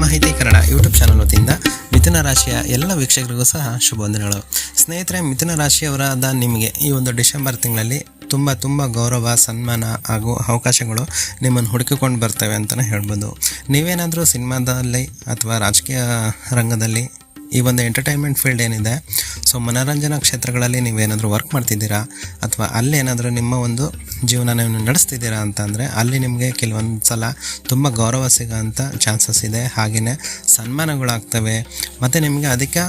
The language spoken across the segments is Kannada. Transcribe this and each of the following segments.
ಮಾಹಿತಿ ಕನ್ನಡ ಯೂಟ್ಯೂಬ್ ಚಾನಲ್ ವತಿಯಿಂದ ಮಿಥುನ ರಾಶಿಯ ಎಲ್ಲ ವೀಕ್ಷಕರಿಗೂ ಸಹ ಶುಭವಂದನೆಗಳು. ಸ್ನೇಹಿತರೆ, ಮಿಥುನ ರಾಶಿಯವರಾದ ನಿಮಗೆ ಈ ಒಂದು ಡಿಸೆಂಬರ್ ತಿಂಗಳಲ್ಲಿ ತುಂಬ ಗೌರವ, ಸನ್ಮಾನ ಹಾಗೂ ಅವಕಾಶಗಳು ನಿಮ್ಮನ್ನು ಹುಡುಕಿಕೊಂಡು ಬರ್ತವೆ ಅಂತಲೇ ಹೇಳ್ಬೋದು. ನೀವೇನಾದರೂ ಸಿನಿಮಾದಲ್ಲಿ ಅಥವಾ ರಾಜಕೀಯ ರಂಗದಲ್ಲಿ ಈ ಒಂದು ಎಂಟರ್ಟೈನ್ಮೆಂಟ್ ಫೀಲ್ಡ್ ಏನಿದೆ, ಸೊ ಮನೋರಂಜನಾ ಕ್ಷೇತ್ರಗಳಲ್ಲಿ ನೀವೇನಾದರೂ ವರ್ಕ್ ಮಾಡ್ತಿದ್ದೀರಾ ಅಥವಾ ಅಲ್ಲೇನಾದರೂ ನಿಮ್ಮ ಒಂದು ಜೀವನ ನೀವು ನಡೆಸ್ತಿದ್ದೀರಾ ಅಂತಂದರೆ ಅಲ್ಲಿ ನಿಮಗೆ ಕೆಲವೊಂದು ಸಲ ತುಂಬ ಗೌರವ ಸಿಗೋಂಥ ಚಾನ್ಸಸ್ ಇದೆ. ಹಾಗೆಯೇ ಸನ್ಮಾನಗಳಾಗ್ತವೆ ಮತ್ತು ನಿಮಗೆ ಅದಕ್ಕೆ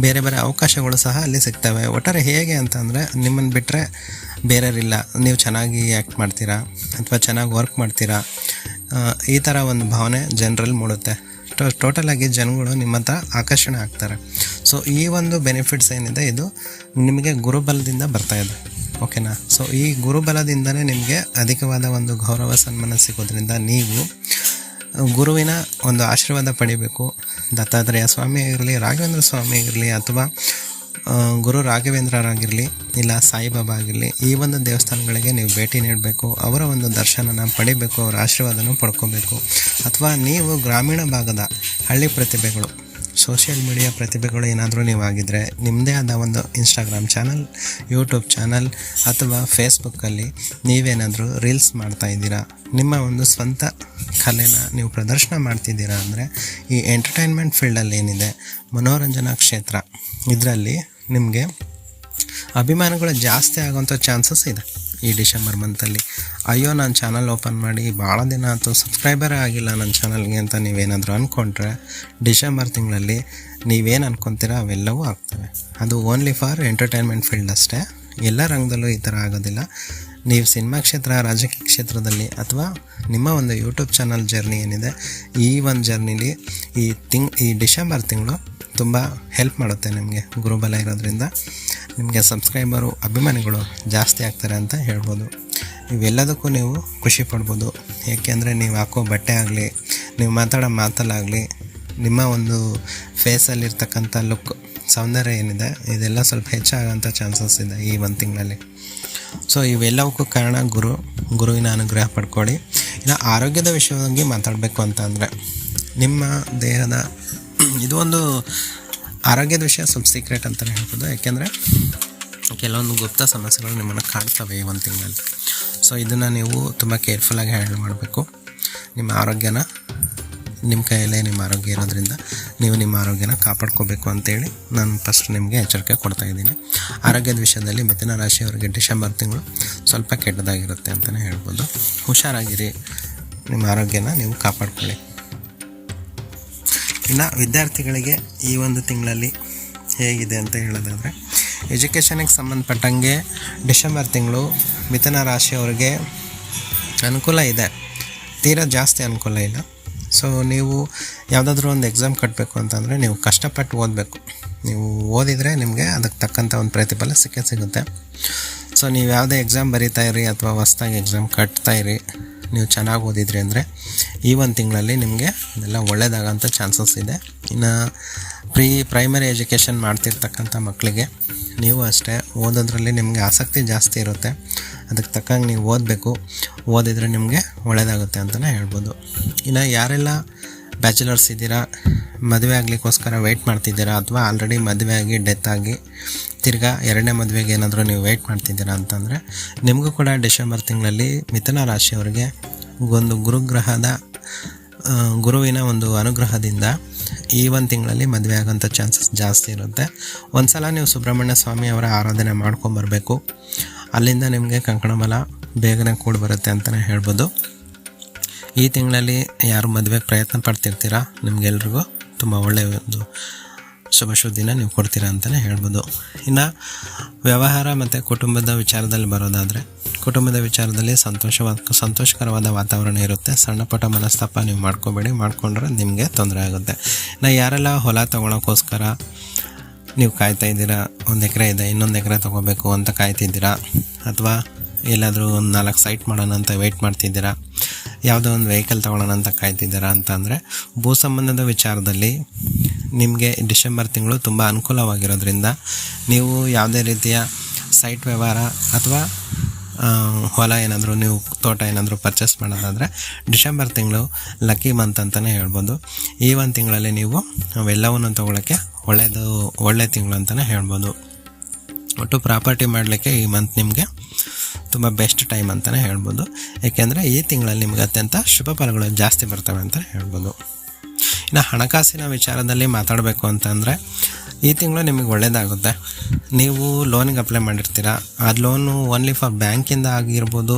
ಬೇರೆ ಅವಕಾಶಗಳು ಸಹ ಅಲ್ಲಿ ಸಿಗ್ತವೆ. ಒಟ್ಟಾರೆ ಹೇಗೆ ಅಂತಂದರೆ, ನಿಮ್ಮನ್ನು ಬಿಟ್ಟರೆ ಬೇರೆಯವರಿಲ್ಲ, ನೀವು ಚೆನ್ನಾಗಿ ಆ್ಯಕ್ಟ್ ಮಾಡ್ತೀರಾ ಅಥವಾ ಚೆನ್ನಾಗಿ ವರ್ಕ್ ಮಾಡ್ತೀರಾ, ಈ ಥರ ಒಂದು ಭಾವನೆ ಜನರಲ್ಲಿ ಮೂಡುತ್ತೆ. ಟೋಟಲಾಗಿ ಜನಗಳು ನಿಮ್ಮ ಹತ್ರ ಆಕರ್ಷಣೆ ಆಗ್ತಾರೆ. ಸೊ ಈ ಒಂದು ಬೆನಿಫಿಟ್ಸ್ ಏನಿದೆ ಇದು ನಿಮಗೆ ಗುರುಬಲದಿಂದ ಬರ್ತಾಯಿದೆ, ಓಕೆನಾ. ಸೊ ಈ ಗುರುಬಲದಿಂದಲೇ ನಿಮಗೆ ಅಧಿಕವಾದ ಒಂದು ಗೌರವ ಸನ್ಮಾನ ಸಿಗೋದ್ರಿಂದ ನೀವು ಗುರುವಿನ ಒಂದು ಆಶೀರ್ವಾದ ಪಡಿಬೇಕು. ದತ್ತಾತ್ರೇಯ ಸ್ವಾಮಿ ಆಗಿರಲಿ, ರಾಘವೇಂದ್ರ ಸ್ವಾಮಿ ಆಗಿರಲಿ, ಅಥವಾ ಗುರು ರಾಘವೇಂದ್ರರಾಗಿರಲಿ, ಇಲ್ಲ ಸಾಯಿಬಾಬಾ ಆಗಿರಲಿ, ಈ ಒಂದು ದೇವಸ್ಥಾನಗಳಿಗೆ ನೀವು ಭೇಟಿ ನೀಡಬೇಕು. ಅವರ ಒಂದು ದರ್ಶನನ ಪಡಿಬೇಕು, ಅವರ ಆಶೀರ್ವಾದನೂ ಪಡ್ಕೋಬೇಕು. ಅಥವಾ ನೀವು ಗ್ರಾಮೀಣ ಭಾಗದ ಹಳ್ಳಿ ಪ್ರತಿಭೆಗಳು, ಸೋಷಿಯಲ್ ಮೀಡಿಯಾ ಪ್ರತಿಭೆಗಳು ಏನಾದರೂ ನೀವು ಆಗಿದ್ದರೆ, ನಿಮ್ಮದೇ ಆದ ಒಂದು ಇನ್ಸ್ಟಾಗ್ರಾಮ್ ಚಾನಲ್, ಯೂಟ್ಯೂಬ್ ಚಾನಲ್ ಅಥವಾ ಫೇಸ್ಬುಕ್ಕಲ್ಲಿ ನೀವೇನಾದರೂ ರೀಲ್ಸ್ ಮಾಡ್ತಾಯಿದ್ದೀರಾ, ನಿಮ್ಮ ಒಂದು ಸ್ವಂತ ಕಲೆನ ನೀವು ಪ್ರದರ್ಶನ ಮಾಡ್ತಿದ್ದೀರಾ ಅಂದರೆ, ಈ ಎಂಟರ್ಟೈನ್ಮೆಂಟ್ ಫೀಲ್ಡಲ್ಲಿ ಏನಿದೆ ಮನೋರಂಜನಾ ಕ್ಷೇತ್ರ, ಇದರಲ್ಲಿ ನಿಮಗೆ ಅಭಿಮಾನಿಗಳು ಜಾಸ್ತಿ ಆಗೋಂಥ ಚಾನ್ಸಸ್ ಇದೆ. ಈ ಡಿಸೆಂಬರ್ ಮಂತಲ್ಲಿ ಅಯ್ಯೋ ನಾನು ಚಾನಲ್ ಓಪನ್ ಮಾಡಿ ಭಾಳ ದಿನ ಆಯಿತು, ಸಬ್ಸ್ಕ್ರೈಬರೇ ಆಗಿಲ್ಲ ನನ್ನ ಚಾನಲ್ಗೆ ಅಂತ ನೀವೇನಾದರೂ ಅಂದ್ಕೊಂಡ್ರೆ, ಡಿಸೆಂಬರ್ ತಿಂಗಳಲ್ಲಿ ನೀವೇನು ಅಂದ್ಕೊತೀರ ಅವೆಲ್ಲವೂ ಆಗ್ತವೆ. ಅದು ಓನ್ಲಿ ಫಾರ್ ಎಂಟರ್ಟೈನ್ಮೆಂಟ್ ಫೀಲ್ಡ್ ಅಷ್ಟೇ, ಎಲ್ಲ ರಂಗದಲ್ಲೂ ಈ ಥರ ಆಗೋದಿಲ್ಲ. ನೀವು ಸಿನಿಮಾ ಕ್ಷೇತ್ರ, ರಾಜಕೀಯ ಕ್ಷೇತ್ರದಲ್ಲಿ ಅಥವಾ ನಿಮ್ಮ ಒಂದು ಯೂಟ್ಯೂಬ್ ಚಾನಲ್ ಜರ್ನಿ ಏನಿದೆ, ಈ ಒಂದು ಜರ್ನಿಲಿ ಈ ಡಿಸೆಂಬರ್ ತಿಂಗಳು ತುಂಬ ಹೆಲ್ಪ್ ಮಾಡುತ್ತೆ ನಿಮಗೆ. ಗುರುಬಲ ಇರೋದ್ರಿಂದ ನಿಮಗೆ ಸಬ್ಸ್ಕ್ರೈಬರು, ಅಭಿಮಾನಿಗಳು ಜಾಸ್ತಿ ಆಗ್ತಾರೆ ಅಂತ ಹೇಳ್ಬೋದು. ಇವೆಲ್ಲದಕ್ಕೂ ನೀವು ಖುಷಿ ಪಡ್ಬೋದು. ಏಕೆಂದರೆ ನೀವು ಹಾಕೋ ಬಟ್ಟೆ ಆಗಲಿ, ನೀವು ಮಾತಾಡೋ ಮಾತಲ್ಲಾಗಲಿ, ನಿಮ್ಮ ಒಂದು ಫೇಸಲ್ಲಿರ್ತಕ್ಕಂಥ ಲುಕ್, ಸೌಂದರ್ಯ ಏನಿದೆ, ಇದೆಲ್ಲ ಸ್ವಲ್ಪ ಹೆಚ್ಚಾಗೋಂಥ ಚಾನ್ಸಸ್ ಇದೆ ಈ ಒಂದು ತಿಂಗಳಲ್ಲಿ. ಸೊ ಇವೆಲ್ಲವಕ್ಕೂ ಕಾರಣ ಗುರುವಿನ ಅನುಗ್ರಹ ಪಡ್ಕೊಳ್ಳಿ. ಇನ್ನು ಆರೋಗ್ಯದ ವಿಷಯವಾಗಿ ಮಾತಾಡಬೇಕು ಅಂತಂದರೆ, ನಿಮ್ಮ ದೇಹದ ಇದು ಒಂದು ಆರೋಗ್ಯದ ವಿಷಯ ಸ್ವಲ್ಪ ಸೀಕ್ರೆಟ್ ಅಂತಲೇ ಹೇಳ್ಬೋದು. ಯಾಕೆಂದರೆ ಕೆಲವೊಂದು ಗುಪ್ತ ಸಮಸ್ಯೆಗಳು ನಿಮ್ಮನ್ನು ಕಾಡ್ತವೆ ಈ ಒಂದು ತಿಂಗಳಲ್ಲಿ. ಸೊ ಇದನ್ನು ನೀವು ತುಂಬ ಕೇರ್ಫುಲ್ಲಾಗಿ ಹ್ಯಾಂಡಲ್ ಮಾಡಬೇಕು. ನಿಮ್ಮ ಆರೋಗ್ಯನ ನಿಮ್ಮ ಕೈಯಲ್ಲೇ ನಿಮ್ಮ ಆರೋಗ್ಯ ಇರೋದ್ರಿಂದ ನೀವು ನಿಮ್ಮ ಆರೋಗ್ಯನ ಕಾಪಾಡ್ಕೋಬೇಕು ಅಂತೇಳಿ ನಾನು ಫಸ್ಟ್ ನಿಮಗೆ ಎಚ್ಚರಿಕೆ ಕೊಡ್ತಾಯಿದ್ದೀನಿ. ಆರೋಗ್ಯದ ವಿಷಯದಲ್ಲಿ ಮಿಥುನ ರಾಶಿಯವರಿಗೆ ಡಿಸೆಂಬರ್ ತಿಂಗಳು ಸ್ವಲ್ಪ ಕೆಟ್ಟದಾಗಿರುತ್ತೆ ಅಂತಲೇ ಹೇಳ್ಬೋದು. ಹುಷಾರಾಗಿರಿ, ನಿಮ್ಮ ಆರೋಗ್ಯನ ನೀವು ಕಾಪಾಡ್ಕೊಳ್ಳಿ. ಇನ್ನು ವಿದ್ಯಾರ್ಥಿಗಳಿಗೆ ಈ ಒಂದು ತಿಂಗಳಲ್ಲಿ ಹೇಗಿದೆ ಅಂತ ಹೇಳೋದಾದರೆ, ಎಜುಕೇಷನಿಗೆ ಸಂಬಂಧಪಟ್ಟಂಗೆ ಡಿಸೆಂಬರ್ ತಿಂಗಳು ಮಿಥುನ ರಾಶಿಯವರಿಗೆ ಅನುಕೂಲ ಇದೆ, ತೀರಾ ಜಾಸ್ತಿ ಅನುಕೂಲ ಇಲ್ಲ. ಸೊ ನೀವು ಯಾವುದಾದ್ರೂ ಒಂದು ಎಕ್ಸಾಮ್ ಕಟ್ಟಬೇಕು ಅಂತಂದರೆ ನೀವು ಕಷ್ಟಪಟ್ಟು ಓದಬೇಕು. ನೀವು ಓದಿದರೆ ನಿಮಗೆ ಅದಕ್ಕೆ ತಕ್ಕಂಥ ಒಂದು ಪ್ರತಿಫಲ ಸಿಗುತ್ತೆ. ಸೊ ನೀವು ಯಾವುದೇ ಎಕ್ಸಾಮ್ ಬರೀತಾಯಿರಿ ಅಥವಾ ಹೊಸ್ದಾಗಿ ಎಕ್ಸಾಮ್ ಕಟ್ತಾಯಿರಿ, ನೀವು ಚೆನ್ನಾಗಿ ಓದಿದ್ರಿ ಅಂದರೆ ಈ ಒಂದು ತಿಂಗಳಲ್ಲಿ ನಿಮಗೆ ಅದೆಲ್ಲ ಒಳ್ಳೆಯದಾಗೋಂಥ ಚಾನ್ಸಸ್ ಇದೆ. ಇನ್ನು ಪ್ರೈಮರಿ ಎಜುಕೇಷನ್ ಮಾಡ್ತಿರ್ತಕ್ಕಂಥ ಮಕ್ಕಳಿಗೆ ನೀವು ಅಷ್ಟೇ ಓದೋದ್ರಲ್ಲಿ ನಿಮಗೆ ಆಸಕ್ತಿ ಜಾಸ್ತಿ ಇರುತ್ತೆ. ಅದಕ್ಕೆ ತಕ್ಕಂಗೆ ನೀವು ಓದಿದರೆ ನಿಮಗೆ ಒಳ್ಳೆಯದಾಗುತ್ತೆ ಅಂತಲೇ ಹೇಳ್ಬೋದು. ಇನ್ನು ಯಾರೆಲ್ಲ ಬ್ಯಾಚುಲರ್ಸ್ ಇದ್ದೀರಾ, ಮದುವೆ ಆಗಲಿಕ್ಕೋಸ್ಕರ ವೆಯ್ಟ್ ಮಾಡ್ತಿದ್ದೀರಾ, ಅಥವಾ ಆಲ್ರೆಡಿ ಮದುವೆ ಆಗಿ ಡೆತ್ ಆಗಿ ತಿರ್ಗಾ ಎರಡನೇ ಮದುವೆಗೆ ಏನಾದರೂ ನೀವು ವೆಯ್ಟ್ ಮಾಡ್ತಿದ್ದೀರಾ ಅಂತಂದರೆ, ನಿಮಗೂ ಕೂಡ ಡಿಸೆಂಬರ್ ತಿಂಗಳಲ್ಲಿ ಮಿಥುನ ರಾಶಿಯವರಿಗೆ ಒಂದು ಗುರುವಿನ ಒಂದು ಅನುಗ್ರಹದಿಂದ ಈ ಒಂದು ತಿಂಗಳಲ್ಲಿ ಮದುವೆ ಆಗೋಂಥ ಚಾನ್ಸಸ್ ಜಾಸ್ತಿ ಇರುತ್ತೆ. ಒಂದು ಸಲ ನೀವು ಸುಬ್ರಹ್ಮಣ್ಯ ಸ್ವಾಮಿ ಅವರ ಆರಾಧನೆ ಮಾಡ್ಕೊಂಬರ್ಬೇಕು. ಅಲ್ಲಿಂದ ನಿಮಗೆ ಕಂಕಣ ಬಲ ಬೇಗನೆ ಕೂಡ ಬರುತ್ತೆ ಅಂತಲೇ ಹೇಳ್ಬೋದು. ಈ ತಿಂಗಳಲ್ಲಿ ಯಾರು ಮದುವೆಗೆ ಪ್ರಯತ್ನ ಪಡ್ತಿರ್ತೀರಾ, ನಿಮಗೆಲ್ರಿಗೂ ತುಂಬ ಒಳ್ಳೆಯ ಒಂದು ಶುಭ ಸುದ್ದಿನ ನೀವು ಕೊಡ್ತೀರಾ ಅಂತಲೇ ಹೇಳ್ಬೋದು. ಇನ್ನು ವ್ಯವಹಾರ ಮತ್ತು ಕುಟುಂಬದ ವಿಚಾರದಲ್ಲಿ ಬರೋದಾದರೆ, ಕುಟುಂಬದ ವಿಚಾರದಲ್ಲಿ ಸಂತೋಷಕರವಾದ ವಾತಾವರಣ ಇರುತ್ತೆ. ಸಣ್ಣ ಪುಟ್ಟ ಮನಸ್ತಾಪ ನೀವು ಮಾಡ್ಕೊಂಡ್ರೆ ನಿಮಗೆ ತೊಂದರೆ ಆಗುತ್ತೆ. ಇನ್ನು ಯಾರೆಲ್ಲ ಹೊಲ ತೊಗೊಳೋಕ್ಕೋಸ್ಕರ ನೀವು ಕಾಯ್ತಾಯಿದ್ದೀರಾ, 1 ಎಕರೆ ಇದೆ, ಇನ್ನೊಂದು ಎಕರೆ ತೊಗೋಬೇಕು ಅಂತ ಕಾಯ್ತಿದ್ದೀರಾ, ಅಥವಾ ಎಲ್ಲಾದರೂ ಒಂದು 4 ಸೈಟ್ ಮಾಡೋಣ ಅಂತ ವೆಯ್ಟ್ ಮಾಡ್ತಿದ್ದೀರಾ, ಯಾವುದೋ ಒಂದು ವೆಹಿಕಲ್ ತೊಗೊಳ್ಳೋಣ ಅಂತ ಕಾಯ್ತಿದ್ದೀರಾ ಅಂತಂದರೆ, ಭೂ ಸಂಬಂಧದ ವಿಚಾರದಲ್ಲಿ ನಿಮಗೆ ಡಿಸೆಂಬರ್ ತಿಂಗಳು ತುಂಬ ಅನುಕೂಲವಾಗಿರೋದ್ರಿಂದ ನೀವು ಯಾವುದೇ ರೀತಿಯ ಸೈಟ್ ವ್ಯವಹಾರ ಅಥವಾ ಹೊಲ ಏನಾದರೂ ನೀವು ತೋಟ ಏನಾದರೂ ಪರ್ಚೇಸ್ ಮಾಡೋದಾದರೆ ಡಿಸೆಂಬರ್ ತಿಂಗಳು ಲಕ್ಕಿ ಮಂತ್ ಅಂತಲೇ ಹೇಳ್ಬೋದು. ಈ ಒಂದು ತಿಂಗಳಲ್ಲಿ ನೀವು ಅವೆಲ್ಲವನ್ನು ತೊಗೊಳಕ್ಕೆ ಒಳ್ಳೆ ತಿಂಗಳು ಅಂತಲೇ ಹೇಳ್ಬೋದು. ಒಟ್ಟು ಪ್ರಾಪರ್ಟಿ ಮಾಡಲಿಕ್ಕೆ ಈ ಮಂತ್ ನಿಮಗೆ ತುಂಬ ಬೆಸ್ಟ್ ಟೈಮ್ ಅಂತಲೇ ಹೇಳ್ಬೋದು. ಏಕೆಂದರೆ ಈ ತಿಂಗಳಲ್ಲಿ ನಿಮಗೆ ಅತ್ಯಂತ ಶುಭ ಫಲಗಳು ಜಾಸ್ತಿ ಬರ್ತವೆ ಅಂತ ಹೇಳ್ಬೋದು. ಇನ್ನು ಹಣಕಾಸಿನ ವಿಚಾರದಲ್ಲಿ ಮಾತಾಡಬೇಕು ಅಂತಂದರೆ ಈ ತಿಂಗಳು ನಿಮಗೆ ಒಳ್ಳೆಯದಾಗುತ್ತೆ. ನೀವು ಲೋನಿಗೆ ಅಪ್ಲೈ ಮಾಡಿರ್ತೀರ, ಆ ಲೋನು ಓನ್ಲಿ ಫಾರ್ ಬ್ಯಾಂಕಿಂದ ಆಗಿರ್ಬೋದು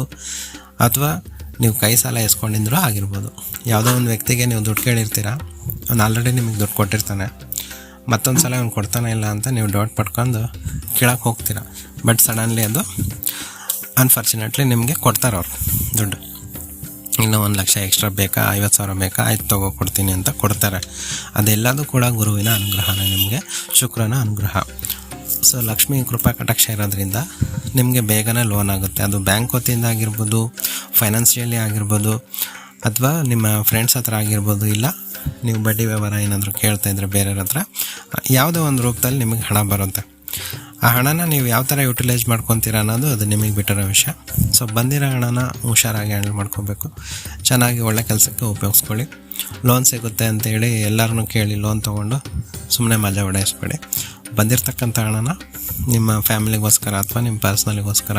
ಅಥವಾ ನೀವು ಕೈ ಸಾಲ ಎಸ್ಕೊಂಡಿದ್ರೂ ಆಗಿರ್ಬೋದು. ಯಾವುದೋ ಒಂದು ವ್ಯಕ್ತಿಗೆ ನೀವು ದುಡ್ಡು ಕೇಳಿರ್ತೀರ, ಅವ್ನು ಆಲ್ರೆಡಿ ನಿಮಗೆ ದುಡ್ಡು ಕೊಟ್ಟಿರ್ತಾನೆ, ಮತ್ತೊಂದು ಸಲ ಅವ್ನು ಕೊಡ್ತಾನೆ ಇಲ್ಲ ಅಂತ ನೀವು ಡೌಟ್ ಪಡ್ಕೊಂಡು ಕೇಳಕ್ಕೆ ಹೋಗ್ತೀರ. ಬಟ್ ಸಡನ್ಲಿ ಅದು ಅನ್ಫಾರ್ಚುನೇಟ್ಲಿ ನಿಮಗೆ ಕೊಡ್ತಾರೆ ಅವ್ರು ದುಡ್ಡು. ಇನ್ನೂ 1 ಲಕ್ಷ ಎಕ್ಸ್ಟ್ರಾ ಬೇಕಾ, 50,000 ಬೇಕಾ, ಆಯ್ತು ತಗೋ ಕೊಡ್ತೀನಿ ಅಂತ ಕೊಡ್ತಾರೆ. ಅದೆಲ್ಲದೂ ಕೂಡ ಗುರುವಿನ ಅನುಗ್ರಹನೇ, ನಿಮಗೆ ಶುಕ್ರನ ಅನುಗ್ರಹ. ಸೊ ಲಕ್ಷ್ಮೀ ಕೃಪಾ ಕಟಾಕ್ಷ ಇರೋದ್ರಿಂದ ನಿಮಗೆ ಬೇಗನೆ ಲೋನ್ ಆಗುತ್ತೆ. ಅದು ಬ್ಯಾಂಕ್ ವತಿಯಿಂದ ಆಗಿರ್ಬೋದು, ಫೈನಾನ್ಷಿಯಲಿ ಆಗಿರ್ಬೋದು, ಅಥವಾ ನಿಮ್ಮ ಫ್ರೆಂಡ್ಸ್ ಹತ್ರ ಆಗಿರ್ಬೋದು, ಇಲ್ಲ ನೀವು ಬಡ್ಡಿ ವ್ಯವಹಾರ ಏನಾದರೂ ಕೇಳ್ತಾಯಿದ್ರೆ ಬೇರೆಯವ್ರ ಹತ್ರ, ಯಾವುದೋ ಒಂದು ರೂಪದಲ್ಲಿ ನಿಮಗೆ ಹಣ ಬರುತ್ತೆ. ಆ ಹಣನ ನೀವು ಯಾವ ಥರ ಯುಟಿಲೈಸ್ ಮಾಡ್ಕೊತೀರ ಅನ್ನೋದು ಅದು ನಿಮಗೆ ಬಿಟ್ಟಿರೋ ವಿಷಯ. ಸೊ ಬಂದಿರೋ ಹಣನ ಹುಷಾರಾಗಿ ಹ್ಯಾಂಡಲ್ ಮಾಡ್ಕೋಬೇಕು. ಚೆನ್ನಾಗಿ ಒಳ್ಳೆ ಕೆಲಸಕ್ಕೆ ಉಪಯೋಗಿಸ್ಕೊಳ್ಳಿ. ಲೋನ್ ಸಿಗುತ್ತೆ ಅಂತೇಳಿ ಎಲ್ಲರನ್ನೂ ಕೇಳಿ ಲೋನ್ ತೊಗೊಂಡು ಸುಮ್ಮನೆ ಮಜಾ ಹೊಡೆಯಿಸ್ಬೇಡಿ. ಬಂದಿರತಕ್ಕಂಥ ಹಣನ ನಿಮ್ಮ ಫ್ಯಾಮಿಲಿಗೋಸ್ಕರ ಅಥವಾ ನಿಮ್ಮ ಪರ್ಸ್ನಲಿಗೋಸ್ಕರ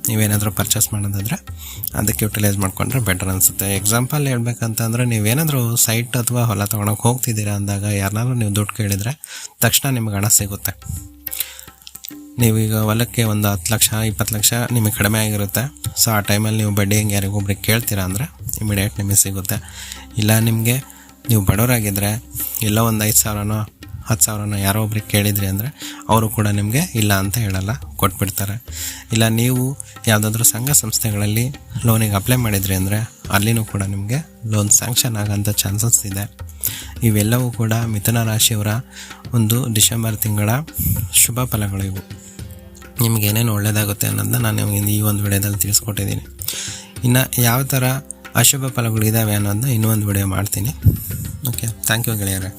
ನೀವೇನಾದರೂ ಪರ್ಚೇಸ್ ಮಾಡೋದಾದರೆ ಅದಕ್ಕೆ ಯುಟಿಲೈಸ್ ಮಾಡಿಕೊಂಡ್ರೆ ಬೆಟರ್ ಅನಿಸುತ್ತೆ. ಎಕ್ಸಾಂಪಲ್ ಹೇಳ್ಬೇಕಂತಂದರೆ ನೀವೇನಾದರೂ ಸೈಟ್ ಅಥವಾ ಹೊಲ ತೊಗೊಳಕ್ಕೆ ಹೋಗ್ತಿದ್ದೀರಾ ಅಂದಾಗ ಯಾರನ್ನಾದ್ರೂ ನೀವು ದುಡ್ಡು ಕೇಳಿದರೆ ತಕ್ಷಣ ನಿಮ್ಗೆ ಹಣ ಸಿಗುತ್ತೆ. ನೀವೀಗ ಹೊಲಕ್ಕೆ ಒಂದು 10 ಲಕ್ಷ 20 ಲಕ್ಷ ನಿಮಗೆ ಕಡಿಮೆ ಆಗಿರುತ್ತೆ. ಸೊ ಆ ಟೈಮಲ್ಲಿ ನೀವು ಬಡ್ಡಿ ಹೆಂಗೆ ಯಾರಿಗೊಬ್ರಿಗೆ ಕೇಳ್ತೀರಾ ಅಂದರೆ ಇಮಿಡಿಯೇಟ್ ನಿಮಗೆ ಸಿಗುತ್ತೆ. ಇಲ್ಲ ನಿಮಗೆ ನೀವು ಬಡವರಾಗಿದ್ದರೆ ಎಲ್ಲೋ ಒಂದು 5,000ನೋ 10,000ನೋ ಯಾರೋ ಒಬ್ರಿಗೆ ಕೇಳಿದ್ರಿ ಅಂದರೆ ಅವರು ಕೂಡ ನಿಮಗೆ ಇಲ್ಲ ಅಂತ ಹೇಳಲ್ಲ, ಕೊಟ್ಬಿಡ್ತಾರೆ. ಇಲ್ಲ ನೀವು ಯಾವುದಾದ್ರೂ ಸಂಘ ಸಂಸ್ಥೆಗಳಲ್ಲಿ ಲೋನಿಗೆ ಅಪ್ಲೈ ಮಾಡಿದ್ರಿ ಅಂದರೆ ಅಲ್ಲಿನೂ ಕೂಡ ನಿಮಗೆ ಲೋನ್ ಸ್ಯಾಂಕ್ಷನ್ ಆಗೋಂಥ ಚಾನ್ಸಸ್ ಇದೆ. ಇವೆಲ್ಲವೂ ಕೂಡ ಮಿಥುನ ರಾಶಿಯವರ ಒಂದು ಡಿಸೆಂಬರ್ ತಿಂಗಳ ಶುಭ ಫಲಗಳು ಇವು. ನಿಮ್ಗೆ ಏನೇನು ಒಳ್ಳೆಯದಾಗುತ್ತೆ ಅನ್ನೋದನ್ನ ನಾನು ಈ ಒಂದು ವಿಡಿಯೋದಲ್ಲಿ ತಿಳಿಸ್ಕೊಟ್ಟಿದ್ದೀನಿ. ಇನ್ನು ಯಾವ ಥರ ಅಶುಭ ಫಲಗಳಿದ್ದಾವೆ ಅನ್ನೋದನ್ನ ಇನ್ನೂ ಒಂದು ವಿಡಿಯೋ ಮಾಡ್ತೀನಿ. ಓಕೆ, ಥ್ಯಾಂಕ್ ಯು ಗೆಳೆಯರೇ.